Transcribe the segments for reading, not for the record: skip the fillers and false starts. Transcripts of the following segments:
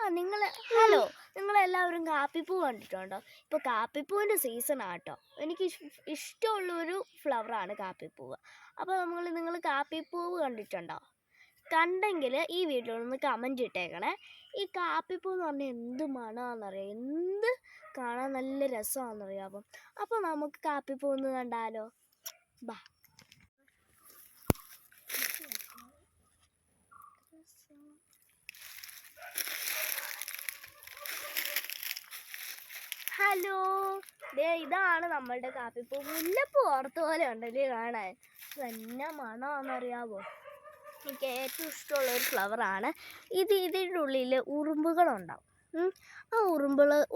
Hello, നിങ്ങളെല്ലാവരും കാപ്പിപ്പൂ കണ്ടിട്ടുണ്ടോ? ഇപ്പോൾ കാപ്പിപ്പൂവിൻ്റെ സീസണാട്ടോ. എനിക്ക് ഇഷ്ടമുള്ളൊരു ഫ്ലവറാണ് കാപ്പിപ്പൂവ്. അപ്പോൾ നിങ്ങൾ കാപ്പിപ്പൂവ് കണ്ടിട്ടുണ്ടോ? കണ്ടെങ്കിൽ ഈ വീഡിയോയിലൊന്ന് കമൻറ്റ് ഇട്ടേക്കണേ. ഈ കാപ്പിപ്പൂ എന്ന് പറഞ്ഞാൽ എന്ത് മണമാണെന്നറിയാം, എന്ത് കാണാൻ നല്ല രസമാണെന്നറിയാമോ? അപ്പോൾ നമുക്ക് കാപ്പിപ്പൂ ഒന്ന് കണ്ടാലോ? ബാ. ഹലോ, ഇതാണ് നമ്മളുടെ കാപ്പിപ്പൂ. മുല്ലപ്പൂ ഓർത്ത പോലെ ഉണ്ടല്ലേ കാണാൻ. തന്നെ മണമാണെന്നറിയാമോ? എനിക്ക് ഏറ്റവും ഇഷ്ടമുള്ളൊരു ഫ്ലവറാണ് ഇത്. ഇതിൻ്റെ ഉള്ളിൽ ഉറുമ്പുകളുണ്ടാവും. ആ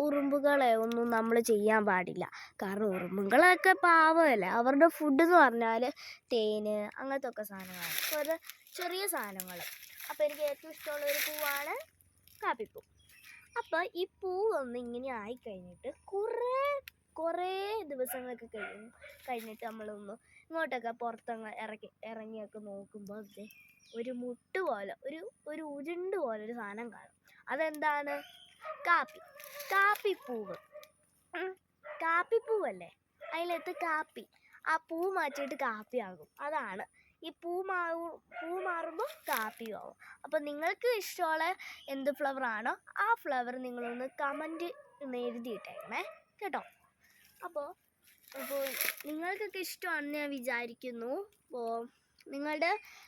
ഉറുമ്പുകളെ ഒന്നും നമ്മൾ ചെയ്യാൻ പാടില്ല. കാരണം ഉറുമ്പുകളൊക്കെ പാവമല്ലേ. അവരുടെ ഫുഡ് എന്ന് പറഞ്ഞാൽ തേന് അങ്ങനത്തെ ഒക്കെ സാധനങ്ങളാണ്, ഒരു ചെറിയ സാധനങ്ങൾ. അപ്പോൾ എനിക്ക് ഏറ്റവും ഇഷ്ടമുള്ളൊരു പൂവാണ് കാപ്പിപ്പൂ. അപ്പോൾ ഈ പൂവൊന്ന് ഇങ്ങനെ ആയിക്കഴിഞ്ഞിട്ട് കുറേ ദിവസങ്ങളൊക്കെ കഴിഞ്ഞിട്ട് നമ്മളൊന്ന് ഇങ്ങോട്ടൊക്കെ പുറത്തങ്ങ് ഇറങ്ങിയൊക്കെ നോക്കുമ്പോൾ ഒരു മുട്ട് പോലെ ഒരു ഉരുണ്ട് പോലെ ഒരു സാധനം കാണും. അതെന്താണ്? കാപ്പിപ്പൂവ്. കാപ്പിപ്പൂവല്ലേ, അതിലകത്ത് കാപ്പി. ആ പൂ മാറ്റിയിട്ട് കാപ്പിയാകും. അതാണ് ഈ പൂ മാറുമ്പോൾ കാപ്പിയാവും. അപ്പോൾ നിങ്ങൾക്ക് ഇഷ്ടമുള്ള എന്ത് ഫ്ലവറാണോ ആ ഫ്ലവർ നിങ്ങളൊന്ന് കമൻറ്റ് എഴുതിയിട്ടേക്കണേ കേട്ടോ. അപ്പോൾ നിങ്ങൾക്കൊക്കെ ഇഷ്ടമാണെന്ന് ഞാൻ വിചാരിക്കുന്നു. അപ്പോൾ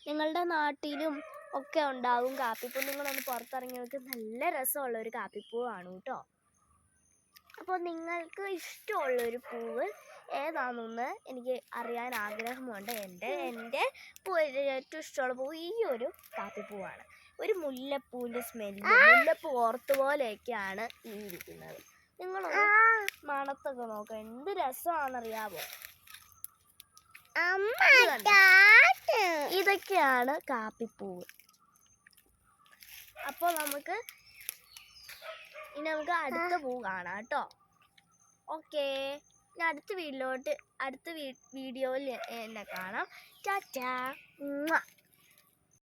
നിങ്ങളുടെ നാട്ടിലും ഒക്കെ ഉണ്ടാകും കാപ്പിപ്പൂ. നിങ്ങളൊന്ന് പുറത്തിറങ്ങി നോക്ക്, നല്ല രസമുള്ളൊരു കാപ്പിപ്പൂവാണ് കേട്ടോ. അപ്പോൾ നിങ്ങൾക്ക് ഇഷ്ടമുള്ളൊരു പൂവ് ഏതാണെന്ന് എനിക്ക് അറിയാൻ ആഗ്രഹമുണ്ട്. എൻ്റെ ഏറ്റവും ഇഷ്ടമുള്ള പൂവ് ഈ ഒരു കാപ്പിപ്പൂവാണ്. ഒരു മുല്ലപ്പൂവിൻ്റെ സ്മെല്ല്, മുല്ലപ്പൂ ഓർത്ത് പോലെയൊക്കെയാണ് ഈ ഇരിക്കുന്നത്. നിങ്ങളൊന്ന് മണത്തൊക്കെ നോക്കാം, എന്ത് രസമാണെന്നറിയാമോ? ഇതൊക്കെയാണ് കാപ്പിപ്പൂവ്. അപ്പോൾ നമുക്ക് അടുത്ത പൂ കാണാം കേട്ടോ. ഓക്കേ, ഇനി അടുത്ത വീഡിയോയിൽ എന്നെ കാണാം. ടാറ്റാ.